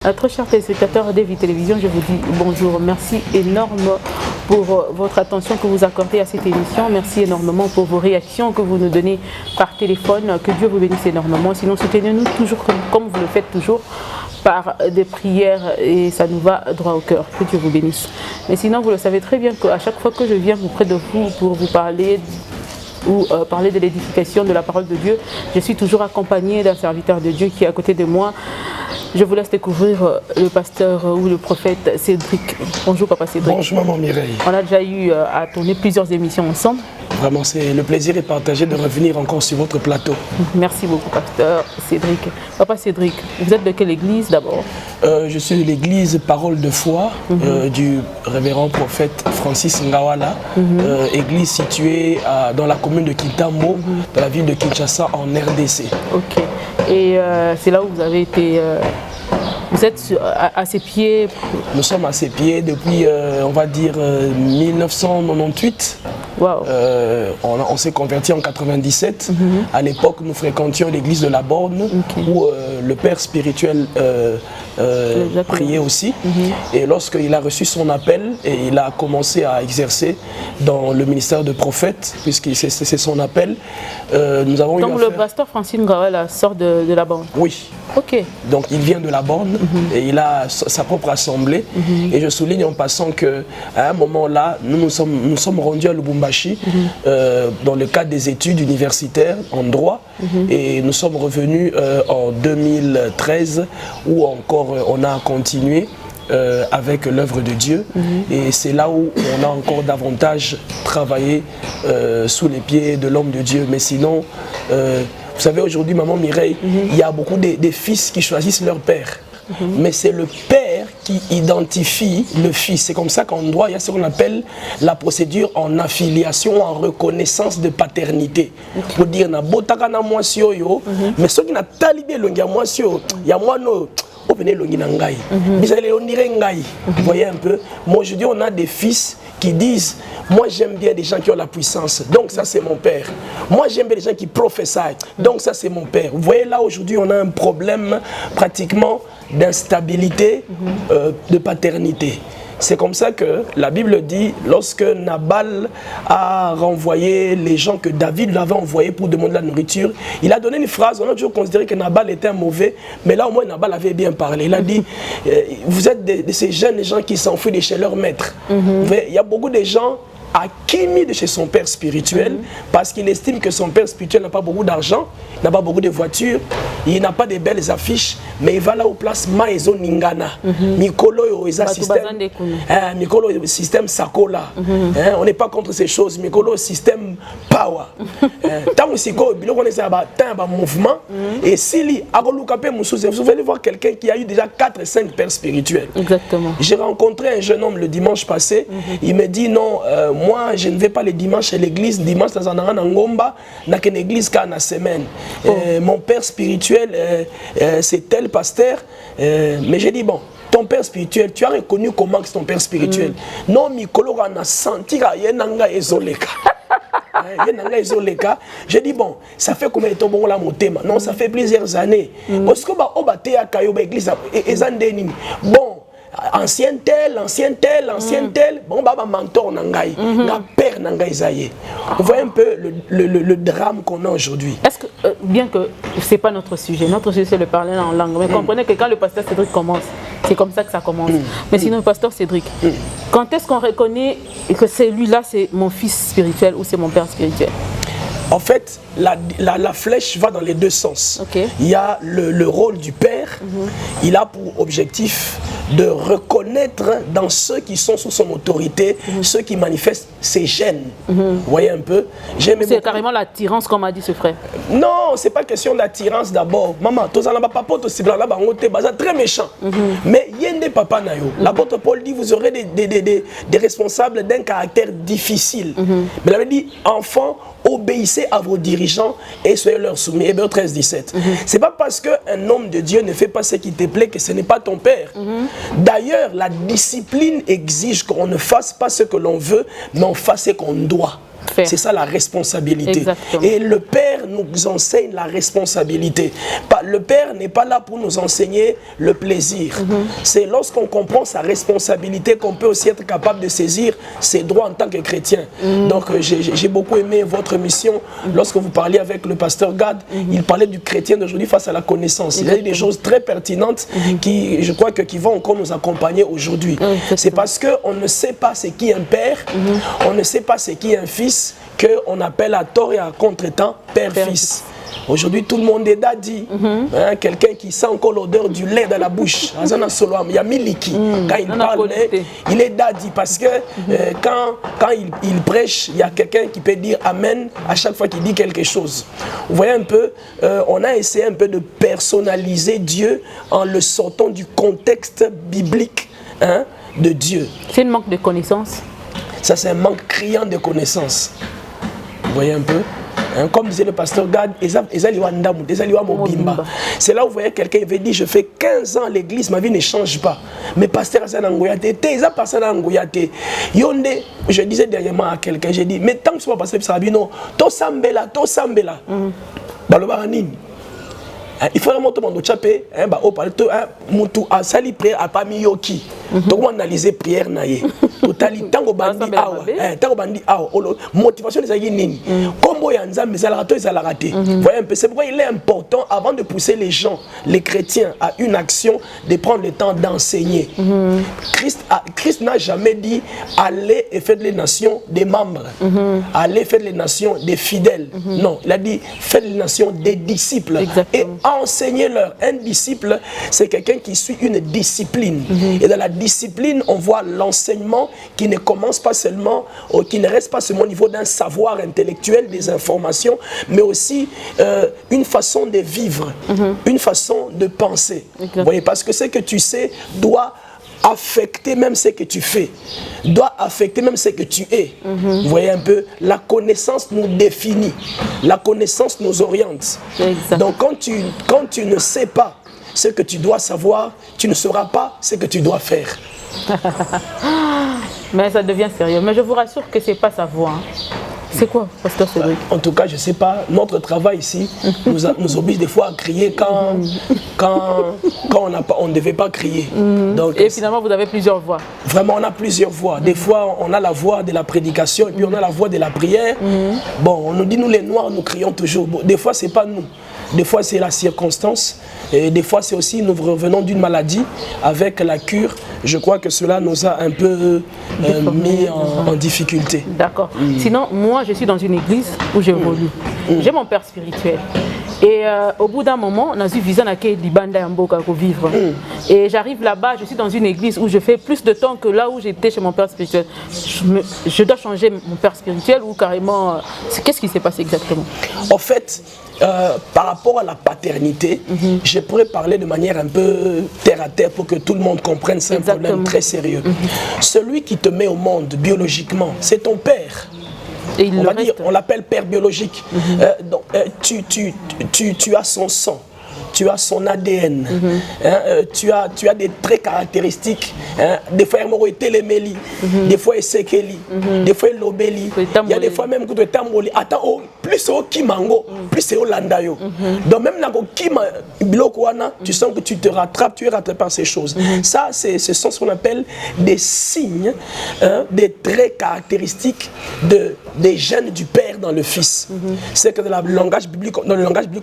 Très chers téléspectateurs de Vie Télévision, je vous dis bonjour. Merci énorme pour votre attention que vous accordez à cette émission. Merci énormément pour vos réactions que vous nous donnez par téléphone. Que Dieu vous bénisse énormément. Sinon, soutenez-nous toujours comme vous le faites toujours par des prières et ça nous va droit au cœur. Que Dieu vous bénisse. Mais sinon, vous le savez très bien qu'à chaque fois que je viens auprès de vous pour vous parler ou parler de l'édification de la parole de Dieu, je suis toujours accompagné d'un serviteur de Dieu qui est à côté de moi. Je vous laisse découvrir le pasteur ou le prophète Cédric. Bonjour Papa Cédric. Bonjour Maman Mireille. On a déjà eu à tourner plusieurs émissions ensemble. Vraiment, c'est le plaisir est partagé de revenir encore sur votre plateau. Merci beaucoup Pasteur Cédric. Papa Cédric, vous êtes de quelle église d'abord? Je suis de l'église Parole de foi du révérend prophète Francis Ngawala, église située dans la commune de Kintambo, dans la ville de Kinshasa en RDC. Ok. Et c'est là où vous avez été... Vous êtes à ses pieds? Nous sommes à ses pieds depuis, on va dire, 1998. Wow. On s'est converti en 97. À l'époque, nous fréquentions l'église de la Borne, où le père spirituel priait aussi. Et lorsqu'il a reçu son appel, et il a commencé à exercer dans le ministère de prophète, puisque c'est son appel, nous avons eu Donc le pasteur Francine Ngawala sort de la Borne? Oui. Ok. Donc il vient de la Borne et il a sa propre assemblée. Et je souligne en passant qu'à un moment là, nous sommes rendus à Lubumbashi dans le cadre des études universitaires en droit. Et nous sommes revenus en 2013 où encore on a continué avec l'œuvre de Dieu. Et c'est là où on a encore davantage travaillé sous les pieds de l'homme de Dieu. Mais sinon... vous savez, aujourd'hui, Maman Mireille, il y a beaucoup de fils qui choisissent leur père. Mais c'est le père qui identifie le fils. C'est comme ça qu'en droit, il y a ce qu'on appelle la procédure en affiliation, en reconnaissance de paternité. Pour dire, na botaka na mwasi oyo, mais ceux qui na talibé longi ya mwasi oyo, ya mwano, vous voyez un peu. Moi, je dis, on a des fils qui disent, moi j'aime bien des gens qui ont la puissance, donc ça c'est mon père. Moi j'aime bien des gens qui prophétisent, donc ça c'est mon père. Vous voyez là aujourd'hui on a un problème pratiquement d'instabilité de paternité. C'est comme ça que la Bible dit, lorsque Nabal a renvoyé les gens que David l'avait envoyés pour demander la nourriture, il a donné une phrase, on a toujours considéré que Nabal était un mauvais, mais là au moins Nabal avait bien parlé. Il a dit, vous êtes de ces jeunes gens qui s'enfuient de chez leur maître. Il y a beaucoup de gens a mis de chez son père spirituel parce qu'il estime que son père spirituel n'a pas beaucoup d'argent, n'a pas beaucoup de voitures, il n'a pas de belles affiches, mais il va là où place Maezo Ningana. Mikolo est un système, Mikolo est système Sakola. On n'est pas contre ces choses. Mikolo système Power. Tant aussi que bilo connaissez un mouvement et s'il a vous allez voir quelqu'un qui a eu déjà 4 et 5 pères spirituels. Exactement. J'ai rencontré un jeune homme le dimanche passé. Il me dit non. Moi, je ne vais pas les dimanches à l'église. Dimanche, dans un Ngomba, n'a qu'une église qu'à la semaine. Mon père spirituel, c'est tel pasteur. Mais j'ai dit, bon, ton père spirituel, tu as reconnu comment c'est ton père spirituel. Non, Mikolo, on a senti qu'il y a un ezoleka. J'ai dit, bon, ça fait combien de temps bon la montée? Non, ça fait plusieurs années. Parce que on va te à Kayoba église. Bon. Ancien tel, bon baba mentor nangai, na père nangai zaye. Vous voyez un peu le drame qu'on a aujourd'hui. Est-ce que, bien que c'est pas notre sujet c'est le parler en langue, mais comprenez que quand le pasteur Cédric commence, c'est comme ça que ça commence. Mais sinon, le pasteur Cédric, quand est-ce qu'on reconnaît que celui-là c'est mon fils spirituel ou c'est mon père spirituel? En fait, la flèche va dans les deux sens. Il y a le rôle du père, il a pour objectif de reconnaître dans ceux qui sont sous son autorité, ceux qui manifestent ses gènes. Vous voyez un peu? C'est carrément l'attirance, comme a dit ce frère. Non, c'est pas question d'attirance d'abord. Maman, tous les papa aussi très méchant. Mais yende papa nayo. L'apôtre Paul dit vous aurez des responsables d'un caractère difficile. Mais il avait dit enfants, obéissez à vos dirigeants et soyez leur soumis. Hébreux 13, 17. C'est pas parce qu'un homme de Dieu ne fait pas ce qui te plaît que ce n'est pas ton père. D'ailleurs, la discipline exige qu'on ne fasse pas ce que l'on veut, mais on fasse ce qu'on doit. C'est ça la responsabilité. Exactement. Et le père nous enseigne la responsabilité. Le père n'est pas là pour nous enseigner le plaisir. C'est lorsqu'on comprend sa responsabilité qu'on peut aussi être capable de saisir ses droits en tant que chrétien. Donc j'ai beaucoup aimé votre mission lorsque vous parliez avec le pasteur Gad. Il parlait du chrétien d'aujourd'hui face à la connaissance. Il y a des choses très pertinentes qui, je crois, qui vont encore nous accompagner aujourd'hui. C'est parce qu'on ne sait pas ce qui est un père, on ne sait pas ce qui est un fils, qu'on appelle à tort et à contre-temps père-fils. Aujourd'hui, tout le monde est daddy. Quelqu'un qui sent encore l'odeur du lait dans la bouche. Il y a Miliki. Quand il parle, il est daddy. Parce que quand il prêche, il y a quelqu'un qui peut dire Amen à chaque fois qu'il dit quelque chose. Vous voyez un peu, on a essayé un peu de personnaliser Dieu en le sortant du contexte biblique de Dieu. C'est un manque de connaissances. Ça, c'est un manque criant de connaissances. Vous voyez un peu? Comme disait le pasteur Gad, c'est là où vous voyez quelqu'un veut dire je fais 15 ans à l'église, ma vie ne change pas. Mais pasteur je disais dernièrement à quelqu'un, j'ai dit mais tant que ce soit pasteur Sabino, to sambela. Il faut vraiment tout le monde chapé, mutu asali prière a pas mis yoki. Donc on analyser prière naie. Totali tango bandi awa, motivation des aguinini. Combo ya nzambe zalarato et zalarate. Voyez un peu, c'est pourquoi il est important avant de pousser les gens, les chrétiens à une action, de prendre le temps d'enseigner. Christ n'a jamais dit allez et faites les nations des membres. Allez faites les nations des fidèles. Non, il a dit faites les nations des disciples. Et enseignez-leur. Un disciple, c'est quelqu'un qui suit une discipline. Et dans la discipline, on voit l'enseignement qui ne commence pas seulement, ou qui ne reste pas seulement au niveau d'un savoir intellectuel, des informations, mais aussi une façon de vivre, une façon de penser. Vous voyez, parce que ce que tu sais doit affecter même ce que tu fais, doit affecter même ce que tu es. Vous voyez un peu, la connaissance nous définit, la connaissance nous oriente. Donc quand tu ne sais pas ce que tu dois savoir, tu ne sauras pas ce que tu dois faire. Mais ça devient sérieux. Mais je vous rassure que ce n'est pas sa voix. C'est quoi, pasteur Cédric? En tout cas, je ne sais pas, notre travail ici nous oblige des fois à crier quand on ne devait pas crier. Donc, et finalement, vous avez plusieurs voix. Vraiment, on a plusieurs voix. Des fois, on a la voix de la prédication et puis on a la voix de la prière. Bon, on nous dit, nous les Noirs, nous crions toujours. Bon, des fois, ce n'est pas nous. Des fois, c'est la circonstance. Et des fois, c'est aussi, nous revenons d'une maladie avec la cure. Je crois que cela nous a un peu mis en difficulté. D'accord. Sinon, moi, je suis dans une église où j'évolue. J'ai mon père spirituel. Et au bout d'un moment, on a vu Visa Nake Libanda Yamboka pour vivre. Et j'arrive là-bas, je suis dans une église où je fais plus de temps que là où j'étais chez mon père spirituel. Je dois changer mon père spirituel ou carrément... Qu'est-ce qui s'est passé exactement? En fait, par rapport à la paternité, je pourrais parler de manière un peu terre à terre pour que tout le monde comprenne. C'est un problème très sérieux. Celui qui te met au monde biologiquement, c'est ton père. Et on l'appelle père biologique. Donc, tu as son sang. Tu as son ADN, tu as des traits caractéristiques. Des fois, il y a Téléméli, des fois, il y a Sekeli, des fois, il y a Lobeli. Il y a des fois même que tu es attends, plus c'est au Kimango, plus c'est au Landayo. Donc, même dans le Bilokwana, tu sens que tu te rattrapes, tu es rattrapé par ces choses. Ça, ce sont ce qu'on appelle des signes, des traits caractéristiques des gènes du père dans le fils. C'est que dans le langage biblique,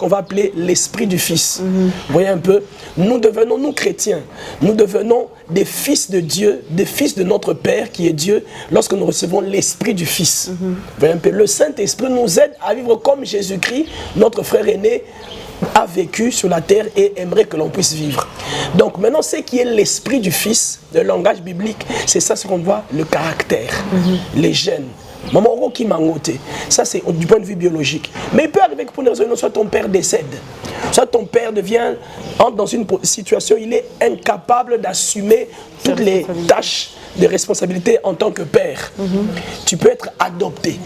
on va appeler l'esprit du fils. Vous voyez un peu, nous devenons, nous chrétiens, nous devenons des fils de Dieu, des fils de notre Père qui est Dieu, lorsque nous recevons l'esprit du Fils. Vous voyez un peu, le Saint-Esprit nous aide à vivre comme Jésus-Christ, notre frère aîné, a vécu sur la terre et aimerait que l'on puisse vivre. Donc maintenant, ce qui est l'esprit du Fils, le langage biblique, c'est ça ce qu'on voit, le caractère, les gènes. Maman qui m'a ngoté. Ça c'est du point de vue biologique. Mais il peut arriver que pour une raison, soit ton père décède, soit ton père entre dans une situation, il est incapable d'assumer toutes les tâches de responsabilité en tant que père. Tu peux être adopté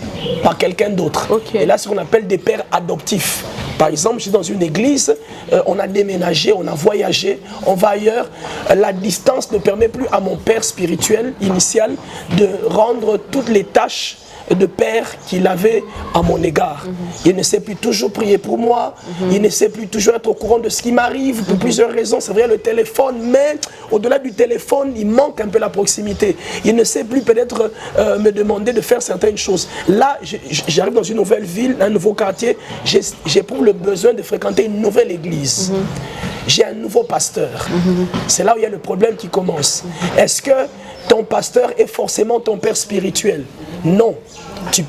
par quelqu'un d'autre. Et là, c'est ce qu'on appelle des pères adoptifs. Par exemple, je suis dans une église, on a déménagé, on a voyagé, on va ailleurs. La distance ne permet plus à mon père spirituel initial de rendre toutes les tâches de père qu'il avait à mon égard. Il ne sait plus toujours prier pour moi, il ne sait plus toujours être au courant de ce qui m'arrive pour plusieurs raisons. C'est vrai, le téléphone, mais au-delà du téléphone, il manque un peu la proximité. Il ne sait plus peut-être me demander de faire certaines choses. Là, j'arrive dans une nouvelle ville, un nouveau quartier, j'éprouve le besoin de fréquenter une nouvelle église. J'ai un nouveau pasteur. C'est là où il y a le problème qui commence. Est-ce que ton pasteur est forcément ton père spirituel? Non. Tu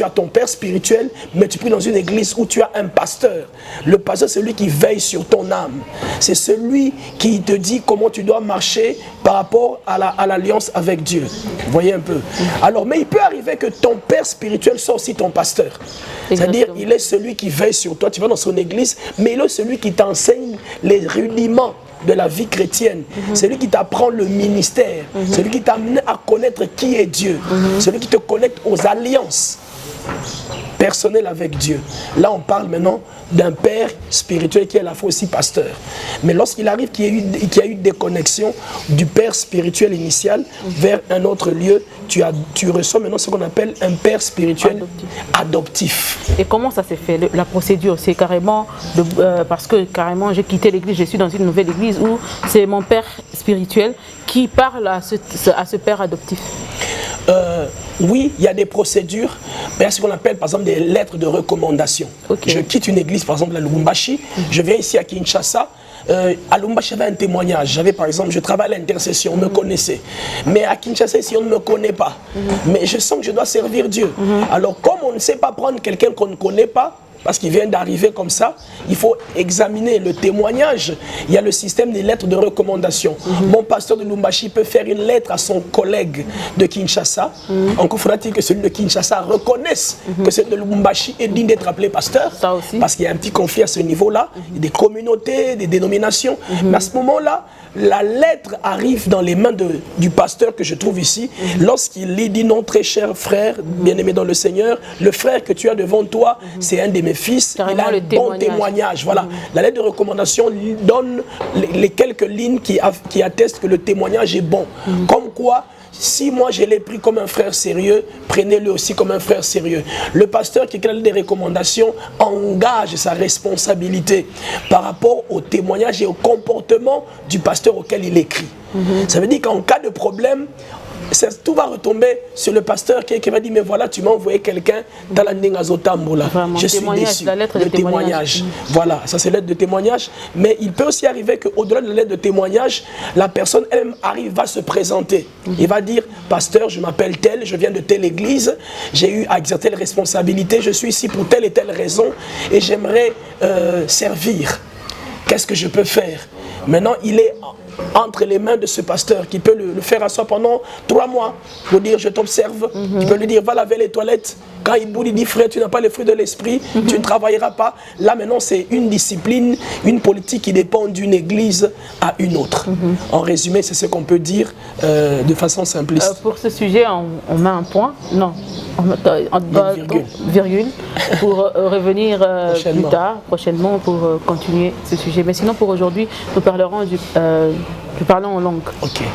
as ton père spirituel, mais tu pries dans une église où tu as un pasteur. Le pasteur, c'est celui qui veille sur ton âme. C'est celui qui te dit comment tu dois marcher par rapport à l'alliance avec Dieu. Vous voyez un peu. Alors, mais il peut arriver que ton père spirituel soit aussi ton pasteur. C'est-à-dire, il est celui qui veille sur toi. Tu vas dans son église, mais il est celui qui t'enseigne les rudiments de la vie chrétienne. C'est lui qui t'apprend le ministère. C'est lui qui t'amène à connaître qui est Dieu. C'est lui qui te connecte aux alliances personnelles avec Dieu. Là, on parle maintenant d'un père spirituel qui est à la fois aussi pasteur. Mais lorsqu'il arrive qu'il y a eu des connexions du père spirituel initial vers un autre lieu, tu reçois maintenant ce qu'on appelle un père spirituel adoptif. Et comment ça s'est fait, la procédure? C'est carrément, parce que carrément j'ai quitté l'église, je suis dans une nouvelle église où c'est mon père spirituel qui parle à ce père adoptif. Oui, il y a des procédures, mais il y a ce qu'on appelle par exemple des lettres de recommandation. Je quitte une église, par exemple à Lubumbashi, je viens ici à Kinshasa. À Lubumbashi, j'avais un témoignage. J'avais par exemple, je travaille à l'intercession, on me connaissait. Mais à Kinshasa, ici, on ne me connaît pas. Mais je sens que je dois servir Dieu. Alors, comme on ne sait pas prendre quelqu'un qu'on ne connaît pas, parce qu'il vient d'arriver comme ça, il faut examiner le témoignage. Il y a le système des lettres de recommandation. Mon pasteur de Lubumbashi peut faire une lettre à son collègue de Kinshasa. Encore faudra-t-il que celui de Kinshasa reconnaisse que celui de Lubumbashi est digne d'être appelé pasteur. Ça aussi. Parce qu'il y a un petit conflit à ce niveau-là. Il y a des communautés, des dénominations. Mais à ce moment-là, la lettre arrive dans les mains du pasteur que je trouve ici. Lorsqu'il lit, dit non, très cher frère, bien-aimé dans le Seigneur, le frère que tu as devant toi, c'est un de mes fils. Il a un bon témoignage. Voilà. La lettre de recommandation donne les quelques lignes qui attestent que le témoignage est bon. Comme quoi, si moi je l'ai pris comme un frère sérieux, prenez-le aussi comme un frère sérieux. Le pasteur qui crée des recommandations engage sa responsabilité par rapport au témoignage et au comportement du pasteur auquel il écrit. Ça veut dire qu'en cas de problème, tout va retomber sur le pasteur qui va dire mais voilà, tu m'as envoyé quelqu'un dans la Nengazotambola. Je suis déçu. Le témoignage. Voilà, ça c'est l'aide de témoignage. Mais il peut aussi arriver qu'au-delà de l'aide de témoignage, la personne elle-même va se présenter. Il va dire pasteur, je m'appelle tel, je viens de telle église, j'ai eu à exercer les responsabilités, je suis ici pour telle et telle raison et j'aimerais servir. Qu'est-ce que je peux faire? Maintenant, il est entre les mains de ce pasteur qui peut le faire asseoir pendant 3 mois pour dire je t'observe. Il peut lui dire va laver les toilettes. Quand il boude, il dit frère, tu n'as pas les fruits de l'esprit, tu ne travailleras pas. Là maintenant c'est une discipline, une politique qui dépend d'une église à une autre. En résumé, c'est ce qu'on peut dire de façon simpliste. Pour ce sujet, on met un point. Non. Virgule pour revenir plus tard, prochainement, pour continuer ce sujet. Mais sinon, pour aujourd'hui, nous parlerons nous parlons en langue.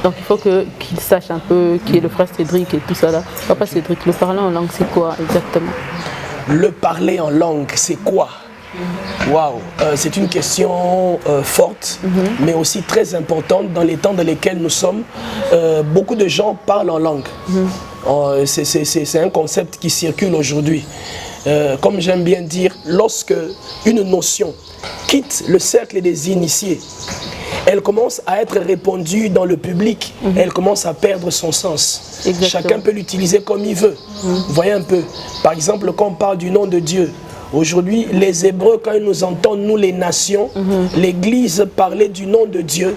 Donc il faut qu'il sache un peu qui est le frère Cédric et tout ça là. Papa Cédric, le parler en langue, c'est quoi exactement? Le parler en langue, c'est quoi? Waouh, c'est une question forte, mais aussi très importante dans les temps dans lesquels nous sommes. Beaucoup de gens parlent en langue. C'est un concept qui circule aujourd'hui. Comme j'aime bien dire, lorsque une notion quitte le cercle des initiés, elle commence à être répandue dans le public, elle commence à perdre son sens. Exactement. Chacun peut l'utiliser comme il veut. Vous voyez un peu. Par exemple, quand on parle du nom de Dieu, aujourd'hui, les Hébreux, quand ils nous entendent, nous les nations, l'Église parler du nom de Dieu,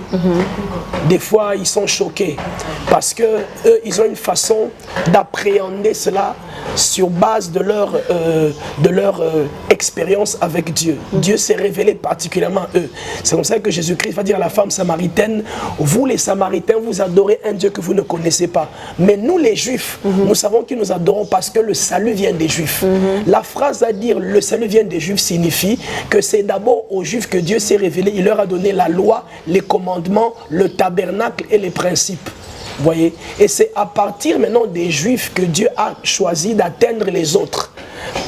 des fois ils sont choqués parce que eux, ils ont une façon d'appréhender cela sur base de leur expérience avec Dieu. Dieu s'est révélé particulièrement à eux. C'est comme ça que Jésus-Christ va dire à la femme samaritaine, vous les Samaritains, vous adorez un Dieu que vous ne connaissez pas. Mais nous les Juifs, nous savons que nous adorons parce que le salut vient des Juifs. La phrase à dire le salut vient des Juifs signifie que c'est d'abord aux Juifs que Dieu s'est révélé. Il leur a donné la loi, les commandements, le tabernacle et les principes. Voyez, et c'est à partir maintenant des Juifs que Dieu a choisi d'atteindre les autres.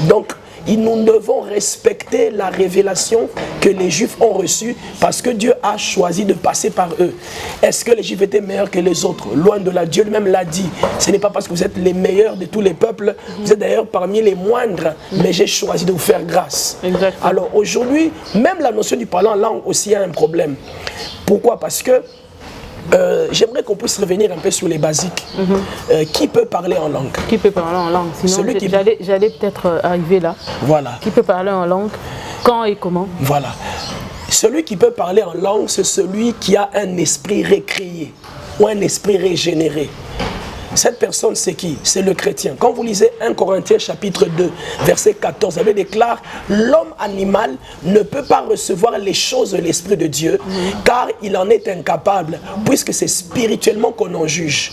Donc, nous devons respecter la révélation que les Juifs ont reçue parce que Dieu a choisi de passer par eux. Est-ce que les Juifs étaient meilleurs que les autres? Loin de là, Dieu lui-même l'a dit. Ce n'est pas parce que vous êtes les meilleurs de tous les peuples, vous êtes d'ailleurs parmi les moindres, mais j'ai choisi de vous faire grâce. Exactement. Alors aujourd'hui, même la notion du parler en langue aussi a un problème. Pourquoi? Parce que j'aimerais qu'on puisse revenir un peu sur les basiques. Qui peut parler en langue? Qui peut parler en langue? Sinon, j'allais peut-être arriver là. Voilà. Qui peut parler en langue? Quand et comment? Voilà. Celui qui peut parler en langue, c'est celui qui a un esprit récréé ou un esprit régénéré. Cette personne, c'est qui? C'est le chrétien. Quand vous lisez 1 Corinthiens chapitre 2, verset 14, il déclare, l'homme animal ne peut pas recevoir les choses de l'Esprit de Dieu, car il en est incapable, puisque c'est spirituellement qu'on en juge.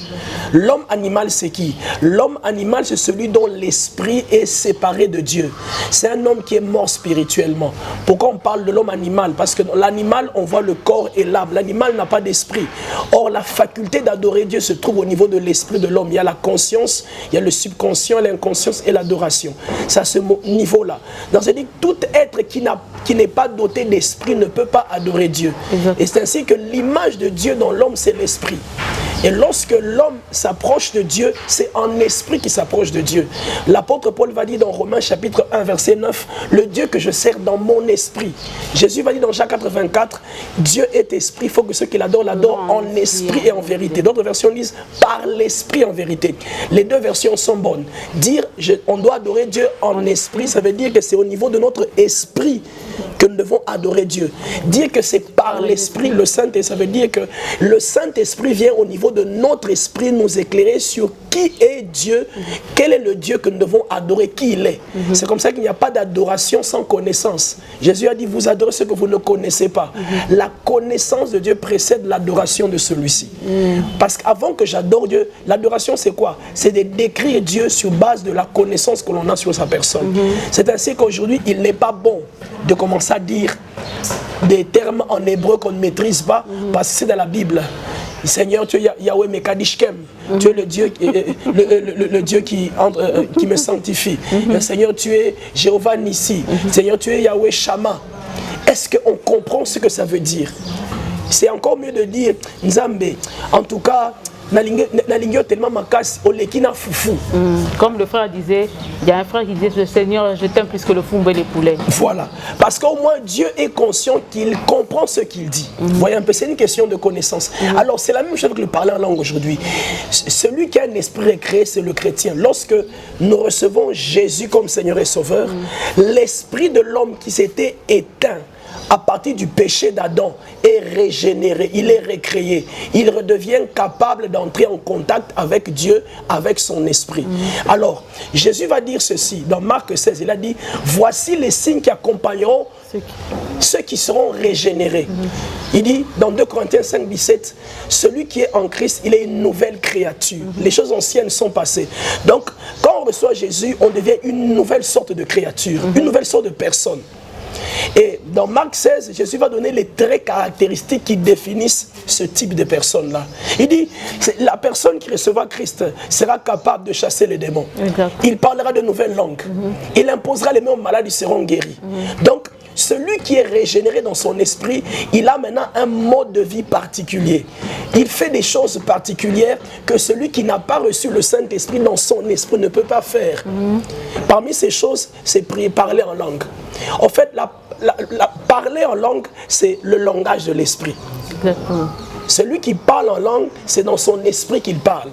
L'homme animal, c'est qui? L'homme animal, c'est celui dont l'esprit est séparé de Dieu. C'est un homme qui est mort spirituellement. Pourquoi on parle de l'homme animal? Parce que dans l'animal, on voit le corps et l'âme. L'animal n'a pas d'esprit. Or, la faculté d'adorer Dieu se trouve au niveau de l'esprit de l'homme. Il y a la conscience, il y a le subconscient, l'inconscience et l'adoration. C'est à ce niveau-là. Donc, c'est-à-dire que tout être qui n'est pas doté d'esprit ne peut pas adorer Dieu. Et c'est ainsi que l'image de Dieu dans l'homme, c'est l'esprit. Et lorsque l'homme s'approche de Dieu, c'est en esprit qu'il s'approche de Dieu. L'apôtre Paul va dire dans Romains chapitre 1 verset 9, le Dieu que je sers dans mon esprit. Jésus va dire dans Jacques 4,24, Dieu est esprit, il faut que ceux qui l'adorent en esprit et en vérité. D'autres versions disent par l'esprit en vérité. Les deux versions sont bonnes. Dire on doit adorer Dieu en esprit, ça veut dire que c'est au niveau de notre esprit que nous devons adorer Dieu. Dire que c'est par l'esprit, le Saint-Esprit, ça veut dire que le Saint-Esprit vient au niveau de notre esprit nous éclairer sur qui est Dieu, quel est le Dieu que nous devons adorer, qui il est. C'est comme ça qu'il n'y a pas d'adoration sans connaissance. Jésus a dit, vous adorez ce que vous ne connaissez pas. La connaissance de Dieu précède l'adoration de celui-ci. Parce qu'avant que j'adore Dieu, l'adoration c'est quoi? C'est de décrire Dieu sur base de la connaissance que l'on a sur sa personne. C'est ainsi qu'aujourd'hui, il n'est pas bon de commencer à dire des termes en hébreu qu'on ne maîtrise pas, parce que c'est dans la Bible. Seigneur, tu es Yahweh Mekadishkem, tu es le Dieu, le Dieu qui me sanctifie. Seigneur, tu es Jéhovah Nissi. Seigneur, tu es Yahweh Shama. Est-ce qu'on comprend ce que ça veut dire? C'est encore mieux de dire Nzambe. En tout cas, tellement comme le frère disait, il y a un frère qui disait, le Seigneur, je t'aime plus que le fumbe et les poulets. Voilà, parce qu'au moins Dieu est conscient qu'il comprend ce qu'il dit. Vous voyez un peu, c'est une question de connaissance. Alors c'est la même chose avec le parler en langue aujourd'hui. Celui qui a un esprit récréé, c'est le chrétien. Lorsque nous recevons Jésus comme Seigneur et Sauveur, l'esprit de l'homme qui s'était éteint à partir du péché d'Adam est régénéré, il est récréé. Il redevient capable d'entrer en contact avec Dieu, avec son esprit. Alors, Jésus va dire ceci, dans Marc 16, il a dit, voici les signes qui accompagneront ceux qui seront régénérés. Il dit, dans 2 Corinthiens 5, 17, celui qui est en Christ, il est une nouvelle créature. Les choses anciennes sont passées. Donc, quand on reçoit Jésus, on devient une nouvelle sorte de créature, une nouvelle sorte de personne. Et dans Marc 16, Jésus va donner les traits caractéristiques qui définissent ce type de personne-là. Il dit, la personne qui recevra Christ sera capable de chasser les démons. Il parlera de nouvelles langues. Il imposera les mains aux malades, ils seront guéris. Donc, celui qui est régénéré dans son esprit, il a maintenant un mode de vie particulier. Il fait des choses particulières que celui qui n'a pas reçu le Saint-Esprit dans son esprit ne peut pas faire. Parmi ces choses, c'est parler en langue. En fait, parler en langue, c'est le langage de l'esprit. Celui qui parle en langue, c'est dans son esprit qu'il parle.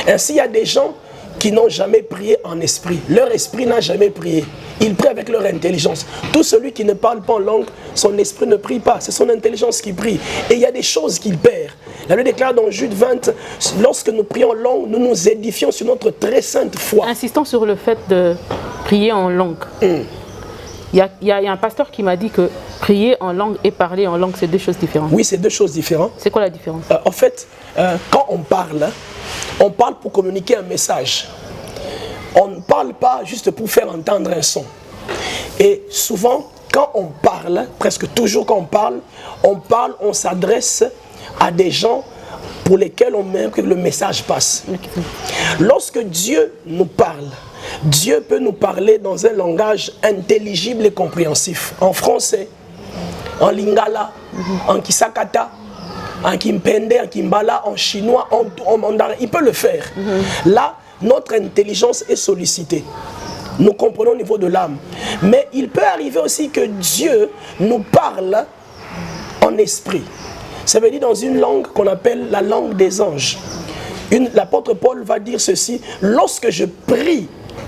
Ainsi, il y a des gens qui n'ont jamais prié en esprit. Leur esprit n'a jamais prié. ils prient avec leur intelligence. Tout celui qui ne parle pas en langue, son esprit ne prie pas, c'est son intelligence qui prie. Et il y a des choses qu'il perd. La Bible déclare dans Jude 20, lorsque nous prions en langue, nous nous édifions sur notre très sainte foi. Insistons sur le fait de prier en langue. Il y a un pasteur qui m'a dit que prier en langue et parler en langue, c'est deux choses différentes. Oui, c'est deux choses différentes. C'est quoi la différence? En fait, quand on parle pour communiquer un message. On ne parle pas juste pour faire entendre un son. Et souvent, quand on parle, presque toujours quand on s'adresse à des gens pour lesquels on aime que le message passe. Lorsque Dieu nous parle, Dieu peut nous parler dans un langage intelligible et compréhensif. En français, en lingala, en kisakata, en kimpende, en kimbala, en chinois, en mandarin. Il peut le faire. Là, notre intelligence est sollicitée. Nous comprenons au niveau de l'âme. Mais il peut arriver aussi que Dieu nous parle en esprit. Ça veut dire dans une langue qu'on appelle la langue des anges. L'apôtre Paul va dire ceci: lorsque je prie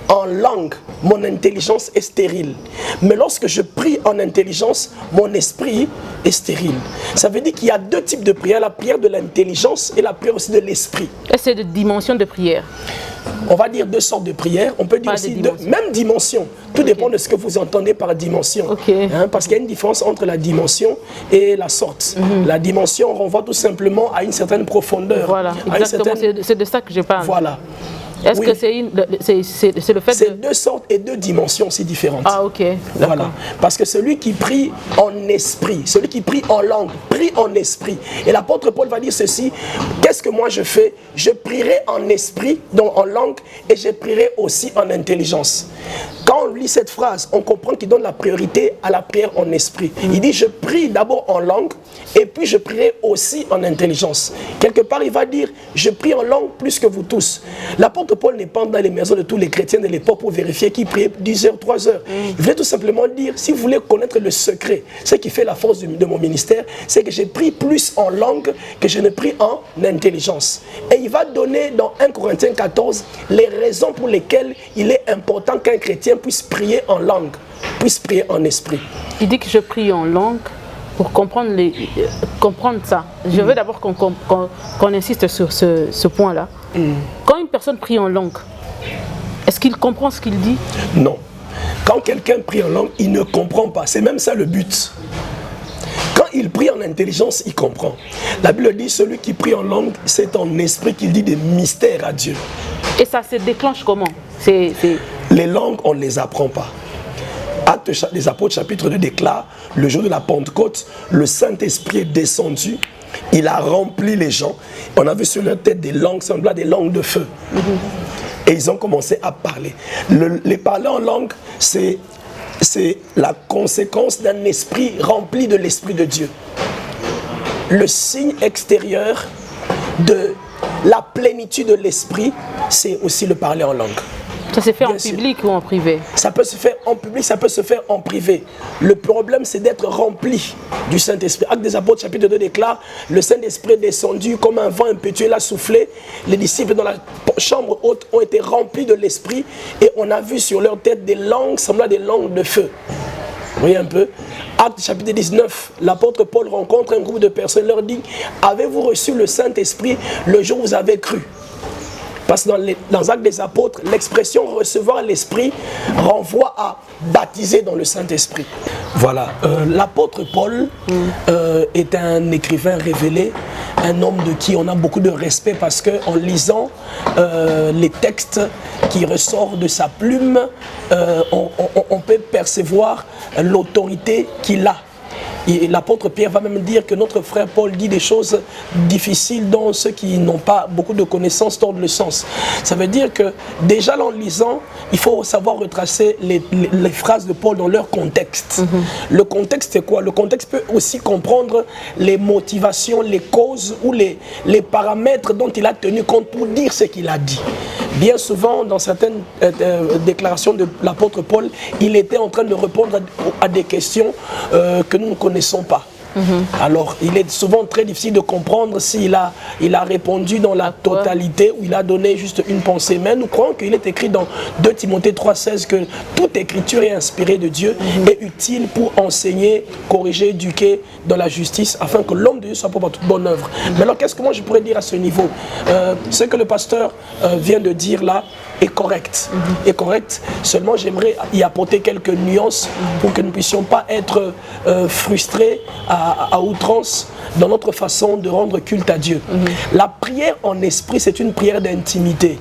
en langue, mon intelligence est stérile. Mais lorsque je prie en intelligence, mon esprit est stérile. Ça veut dire qu'il y a deux types de prière, la prière de l'intelligence et la prière aussi de l'esprit. Et c'est de dimension de prière. On va dire deux sortes de prières. On peut dire aussi même dimension. Tout dépend de ce que vous entendez par dimension. Parce qu'il y a une différence entre la dimension et la sorte. La dimension renvoie tout simplement à une certaine profondeur. Voilà, exactement. C'est de ça que je parle. Voilà. Est-ce que c'est le fait c'est deux sortes et deux dimensions aussi différentes. Ah, ok. Voilà. Parce que celui qui prie en esprit, celui qui prie en langue, prie en esprit. Et l'apôtre Paul va dire ceci: qu'est-ce que moi je fais? Je prierai en esprit, donc en langue, et je prierai aussi en intelligence. Quand on lit cette phrase, on comprend qu'il donne la priorité à la prière en esprit. Il dit: je prie d'abord en langue, et puis je prierai aussi en intelligence. Quelque part, il va dire: je prie en langue plus que vous tous. L'apôtre Paul n'est pas dans les maisons de tous les chrétiens de l'époque pour vérifier qui priait 10 heures, 3 heures. Il voulait tout simplement dire: si vous voulez connaître le secret, ce qui fait la force de mon ministère, c'est que j'ai pris plus en langue que je ne prie en intelligence. Et il va donner dans 1 Corinthiens 14 les raisons pour lesquelles il est important qu'un chrétien puisse prier en langue, puisse prier en esprit. Il dit que je prie en langue pour comprendre ça. Je veux d'abord qu'on insiste sur ce point-là. Quand une personne prie en langue, est-ce qu'il comprend ce qu'il dit? Non. Quand quelqu'un prie en langue, il ne comprend pas. C'est même ça le but. Quand il prie en intelligence, il comprend. La Bible dit: celui qui prie en langue, c'est en esprit qu'il dit des mystères à Dieu. Et ça se déclenche comment? Les langues, on ne les apprend pas. Actes des Apôtres, chapitre 2 déclare: le jour de la Pentecôte, le Saint-Esprit est descendu. Il a rempli les gens. On a vu sur leur tête des langues semblables à des langues de feu. Et ils ont commencé à parler. Les parler en langue, c'est la conséquence d'un esprit rempli de l'Esprit de Dieu. Le signe extérieur de la plénitude de l'Esprit, c'est aussi le parler en langue. Ça se fait en public ou en privé? Ça peut se faire en public, ça peut se faire en privé. Le problème, c'est d'être rempli du Saint-Esprit. Actes des Apôtres, chapitre 2 déclare: le Saint-Esprit est descendu comme un vent impétueux, il a soufflé. Les disciples dans la chambre haute ont été remplis de l'Esprit et on a vu sur leur tête des langues semblables à des langues de feu. Vous voyez un peu? Acte chapitre 19, l'apôtre Paul rencontre un groupe de personnes, leur dit: avez-vous reçu le Saint-Esprit le jour où vous avez cru? Parce que dans Actes des Apôtres, l'expression recevoir l'Esprit renvoie à baptiser dans le Saint-Esprit. Voilà, l'apôtre Paul est un écrivain révélé, un homme de qui on a beaucoup de respect parce qu'en lisant les textes qui ressortent de sa plume, on peut percevoir l'autorité qu'il a. Et l'apôtre Pierre va même dire que notre frère Paul dit des choses difficiles dont ceux qui n'ont pas beaucoup de connaissances tordent le sens. Ça veut dire que déjà en lisant, il faut savoir retracer les phrases de Paul dans leur contexte. Le contexte c'est quoi? Le contexte peut aussi comprendre les motivations, les causes ou les paramètres dont il a tenu compte pour dire ce qu'il a dit. Bien souvent, dans certaines déclarations de l'apôtre Paul, il était en train de répondre à des questions que nous ne connaissons pas. Alors, il est souvent très difficile de comprendre s'il a répondu dans la totalité ou il a donné juste une pensée. Mais nous croyons qu'il est écrit dans 2 Timothée 3,16 que toute écriture est inspirée de Dieu et utile pour enseigner, corriger, éduquer dans la justice afin que l'homme de Dieu soit propre à toute bonne œuvre. Mais alors, qu'est-ce que moi je pourrais dire à ce niveau? Ce que le pasteur vient de dire là est correct. Est correct. Seulement, j'aimerais y apporter quelques nuances pour que nous ne puissions pas être frustrés à outrance dans notre façon de rendre culte à Dieu. La prière en esprit, c'est une prière d'intimité.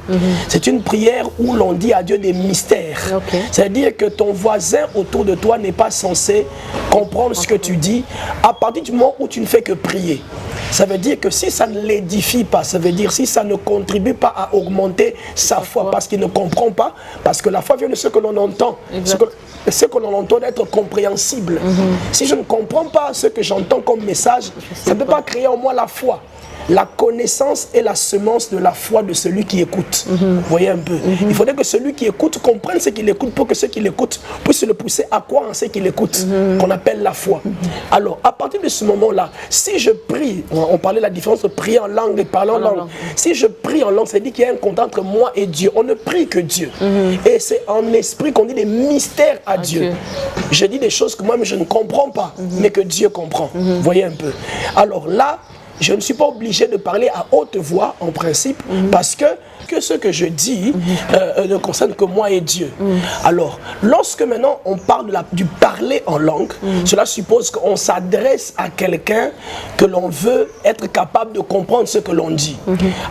C'est une prière où l'on dit à Dieu des mystères. C'est-à-dire que ton voisin autour de toi n'est pas censé comprendre ce que tu dis à partir du moment où tu ne fais que prier. Ça veut dire que si ça ne l'édifie pas, ça veut dire si ça ne contribue pas à augmenter sa foi, parce qu'il ne comprend pas, parce que la foi vient de ce que l'on entend. Ce que l'on entend d'être compréhensible. Si je ne comprends pas ce que j'entends comme message, ça ne peut pas créer en moi la foi. La connaissance est la semence de la foi de celui qui écoute. Vous voyez un peu. Il faudrait que celui qui écoute comprenne ce qu'il écoute pour que ceux qui l'écoutent puissent le pousser à croire en ce qu'il écoute, qu'on appelle la foi. Alors, à partir de ce moment-là, si je prie, on parlait de la différence entre prier en langue et parler en langue. Si je prie en langue, ça dit qu'il y a un contact entre moi et Dieu. On ne prie que Dieu. Et c'est en esprit qu'on dit des mystères à Dieu. Je dis des choses que moi-même je ne comprends pas, mais que Dieu comprend. Vous voyez un peu. Alors là, je ne suis pas obligé de parler à haute voix en principe parce que ce que je dis ne concerne que moi et Dieu. Alors, lorsque maintenant on parle du parler en langue, cela suppose qu'on s'adresse à quelqu'un que l'on veut être capable de comprendre ce que l'on dit.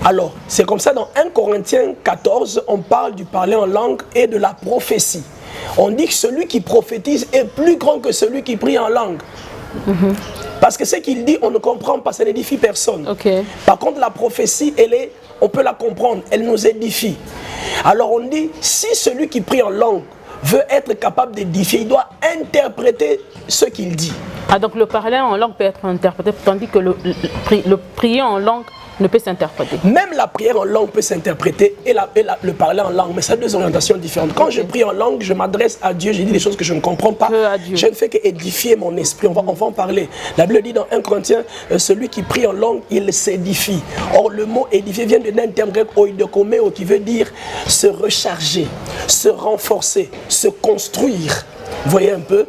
Alors, c'est comme ça dans 1 Corinthiens 14, on parle du parler en langue et de la prophétie. On dit que celui qui prophétise est plus grand que celui qui prie en langue. Parce que ce qu'il dit, on ne comprend pas, ça n'édifie personne. Par contre, la prophétie, on peut la comprendre, elle nous édifie. Alors on dit, si celui qui prie en langue veut être capable d'édifier, il doit interpréter ce qu'il dit. Ah, donc le parler en langue peut être interprété, tandis que le prier en langue ne peut s'interpréter. Même la prière en langue peut s'interpréter et le parler en langue, mais c'est deux orientations différentes. Quand je prie en langue, je m'adresse à Dieu, je dis des choses que je ne comprends pas. Je ne fais qu'édifier mon esprit. On va en parler. La Bible dit dans 1 Corinthiens, celui qui prie en langue, il s'édifie. Or, le mot édifier vient d'un terme grec oidokomeo qui veut dire se recharger, se renforcer, se construire. Vous voyez un peu?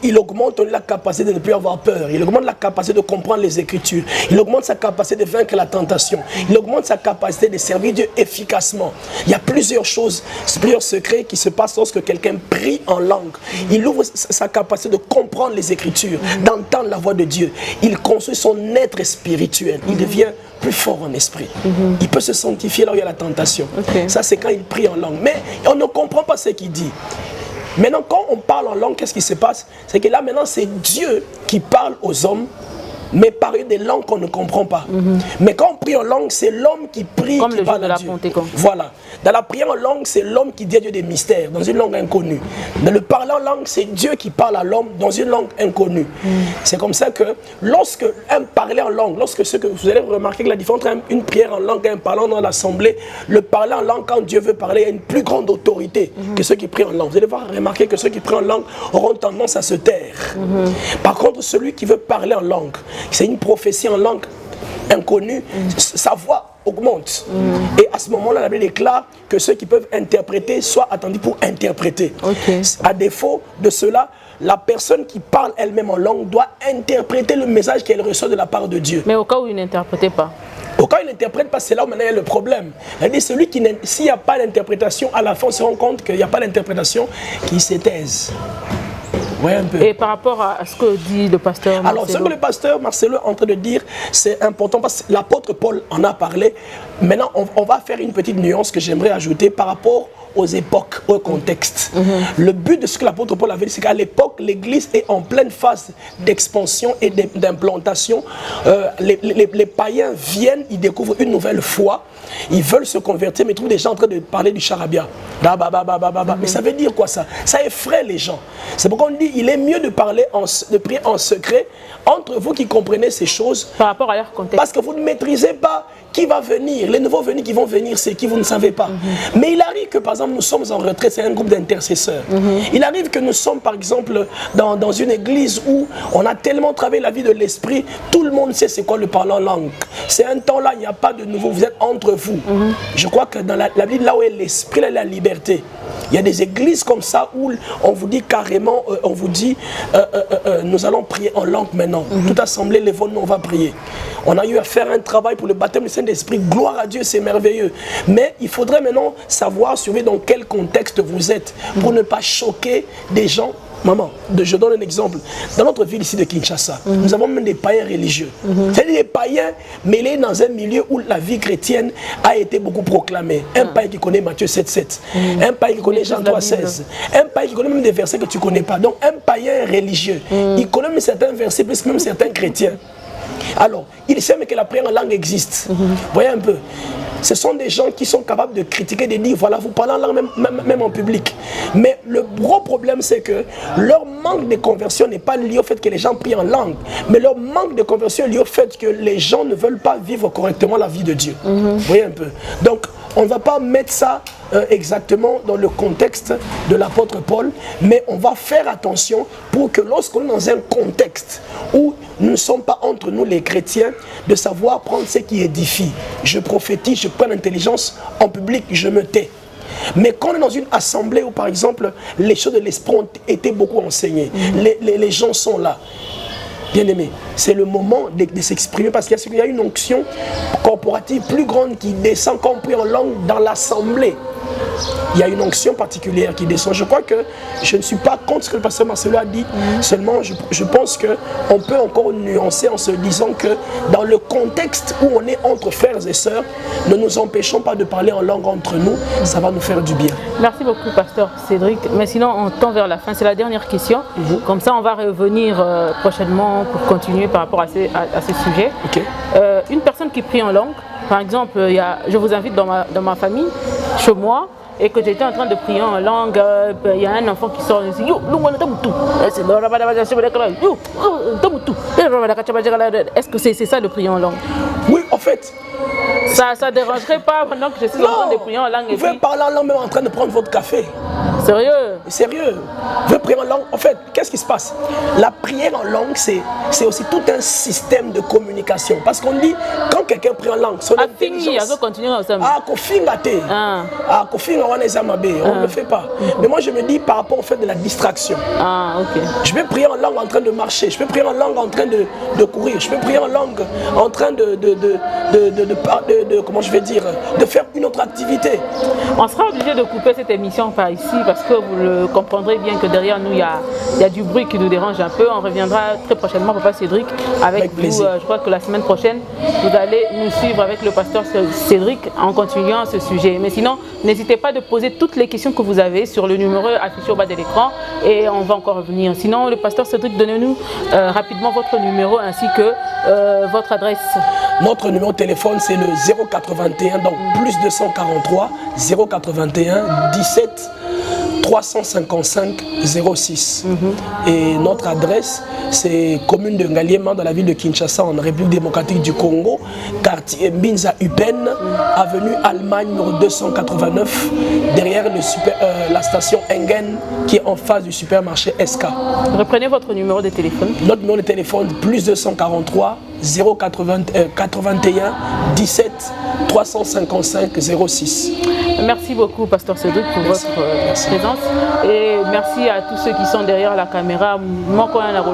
Il augmente la capacité de ne plus avoir peur. Il augmente la capacité de comprendre les Écritures. Il augmente sa capacité de vaincre la tentation. Il augmente sa capacité de servir Dieu efficacement. Il y a plusieurs choses, plusieurs secrets qui se passent lorsque quelqu'un prie en langue. Il ouvre sa capacité de comprendre les Écritures, d'entendre la voix de Dieu. Il construit son être spirituel. Il devient plus fort en esprit. Il peut se sanctifier là où il y a la tentation. Ça, c'est quand il prie en langue. Mais on ne comprend pas ce qu'il dit. Maintenant, quand on parle en langue, qu'est-ce qui se passe? C'est que là, maintenant, c'est Dieu qui parle aux hommes, mais par des langues qu'on ne comprend pas. Mais quand on prie en langue, c'est l'homme qui prie, comme qui parle à Dieu. Voilà. Dans la prière en langue, c'est l'homme qui dit à Dieu des mystères, dans une langue inconnue. Dans le parler en langue, c'est Dieu qui parle à l'homme dans une langue inconnue. C'est comme ça que lorsque un parler en langue, vous allez remarquer que la différence entre une prière en langue et un parlant dans l'assemblée, le parler en langue, quand Dieu veut parler, a une plus grande autorité que ceux qui prient en langue. Vous allez remarquer que ceux qui prient en langue auront tendance à se taire. Par contre, celui qui veut parler en langue, c'est une prophétie en langue inconnue, sa voix augmente. Et à ce moment-là, la Bible déclare que ceux qui peuvent interpréter soient attendus pour interpréter. À défaut de cela, la personne qui parle elle-même en langue doit interpréter le message qu'elle reçoit de la part de Dieu. Mais au cas où il n'interprétait pas? Au cas où il n'interprète pas, c'est là où maintenant il y a le problème. Celui qui, s'il n'y a pas d'interprétation, à la fin on se rend compte qu'il n'y a pas d'interprétation, qu'il se taise. Ouais, un peu. Et par rapport à ce que dit le pasteur Marcelo? Alors, ce que le pasteur Marcelo est en train de dire, c'est important parce que l'apôtre Paul en a parlé. Maintenant, on va faire une petite nuance que j'aimerais ajouter par rapport aux époques, au contexte. Le but de ce que l'apôtre Paul avait dit, c'est qu'à l'époque, l'Église est en pleine phase d'expansion et d'implantation. Les païens viennent, ils découvrent une nouvelle foi, ils veulent se convertir, mais ils trouvent des gens en train de parler du charabia. Mais ça veut dire quoi ça? Ça effraie les gens. C'est pourquoi on dit il est mieux de prier en secret entre vous qui comprenez ces choses. Par rapport à leur contexte. Parce que vous ne maîtrisez sait pas qui va venir. Les nouveaux venus qui vont venir, c'est qui, vous ne savez pas. Mais il arrive que, par exemple, nous sommes en retraite, c'est un groupe d'intercesseurs. Il arrive que nous sommes, par exemple, dans une église où on a tellement travaillé la vie de l'esprit, tout le monde sait c'est quoi le parler en langue. C'est un temps là, il n'y a pas de nouveau, vous êtes entre vous. Je crois que dans la Bible, là où est l'esprit, là, il y a la liberté. Il y a des églises comme ça où on vous dit carrément, on vous dit, nous allons prier en langue maintenant. Toute assemblée, les nous on va prier. On a eu à faire un travail pour le baptême du Saint-Esprit. Gloire à Dieu, c'est merveilleux. Mais il faudrait maintenant savoir dans quel contexte vous êtes pour ne pas choquer des gens. Maman, je donne un exemple. Dans notre ville ici de Kinshasa, nous avons même des païens religieux. C'est-à-dire des païens mêlés dans un milieu où la vie chrétienne a été beaucoup proclamée. Un païen qui connaît Matthieu 7,7. Un païen qui connaît Jean 3,16. Un païen qui connaît même des versets que tu ne connais pas. Donc un païen religieux, il connaît même certains versets, plus même certains chrétiens. Alors, il sait même que la prière en langue existe. Voyez un peu. Ce sont des gens qui sont capables de critiquer, de dire, voilà, vous parlez en langue même en public. Mais le gros problème, c'est que leur manque de conversion n'est pas lié au fait que les gens prient en langue. Mais leur manque de conversion est lié au fait que les gens ne veulent pas vivre correctement la vie de Dieu. Voyez un peu. Donc, on ne va pas mettre ça exactement dans le contexte de l'apôtre Paul, mais on va faire attention pour que lorsqu'on est dans un contexte où nous ne sommes pas entre nous les chrétiens, de savoir prendre ce qui édifie. Je prophétise, je prends l'intelligence en public, je me tais. Mais quand on est dans une assemblée où par exemple les choses de l'esprit ont été beaucoup enseignées, les gens sont là. Bien aimé, c'est le moment de s'exprimer parce qu'il y a une onction corporative plus grande qui descend quand on prie en langue dans l'assemblée. Il y a une onction particulière qui descend. Je crois que je ne suis pas contre ce que le pasteur Marcelo a dit. Seulement, je pense qu'on peut encore nuancer en se disant que dans le contexte où on est entre frères et sœurs, ne nous empêchons pas de parler en langue entre nous. Ça va nous faire du bien. Merci beaucoup, pasteur Cédric. Mais sinon, on tend vers la fin. C'est la dernière question. Comme ça, on va revenir prochainement pour continuer par rapport à ce sujet. Okay. Une personne qui prie en langue, par exemple, je vous invite dans ma famille, chez moi, et que j'étais en train de prier en langue, il y a un enfant qui sort et dit est-ce que c'est ça le prier en langue? Oui, en fait. Ça ne dérangerait pas pendant que je suis en train de prier en langue? Vous pouvez parler en langue même en train de prendre votre café. Sérieux? Sérieux. Vous pouvez prier en langue. En fait, qu'est-ce qui se passe? La prière en langue, c'est aussi tout un système de communication. Parce qu'on dit, quand quelqu'un prie en langue, son intelligence... on ne le fait pas. Mais moi, je me dis par rapport au fait de la distraction. Je peux prier en langue en train de marcher. Je peux prier en langue en train de courir. Je peux prier en langue en train comment je vais dire, de faire une autre activité. On sera obligé de couper cette émission par ici parce que vous le comprendrez bien que derrière nous, il y a du bruit qui nous dérange un peu. On reviendra très prochainement, Papa Cédric, avec vous. Je crois que la semaine prochaine, vous allez nous suivre avec le pasteur Cédric en continuant ce sujet. Mais sinon, n'hésitez pas de poser toutes les questions que vous avez sur le numéro affiché au bas de l'écran et on va encore revenir. Sinon, le pasteur Cédric, donnez-nous rapidement votre numéro ainsi que votre adresse. Notre numéro de téléphone, c'est le 081, donc plus 243 081 17 355 06. Et notre adresse, c'est commune de Ngaliema dans la ville de Kinshasa, en République démocratique du Congo, quartier Mbinza Upen, avenue Allemagne numéro 289, derrière la station Engen qui est en face du supermarché SK. Reprenez votre numéro de téléphone. Notre numéro de téléphone, plus 243 081 17 355 06. Merci beaucoup, pasteur Cédric, pour votre présence. Et merci à tous ceux qui sont derrière la caméra. Mon frère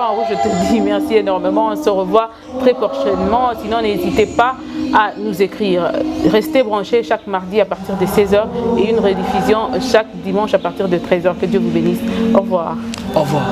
en rouge, je te dis merci énormément. On se revoit très prochainement. Sinon, n'hésitez pas à nous écrire. Restez branchés chaque mardi à partir de 16h et une rediffusion chaque dimanche à partir de 13h. Que Dieu vous bénisse. Au revoir. Au revoir.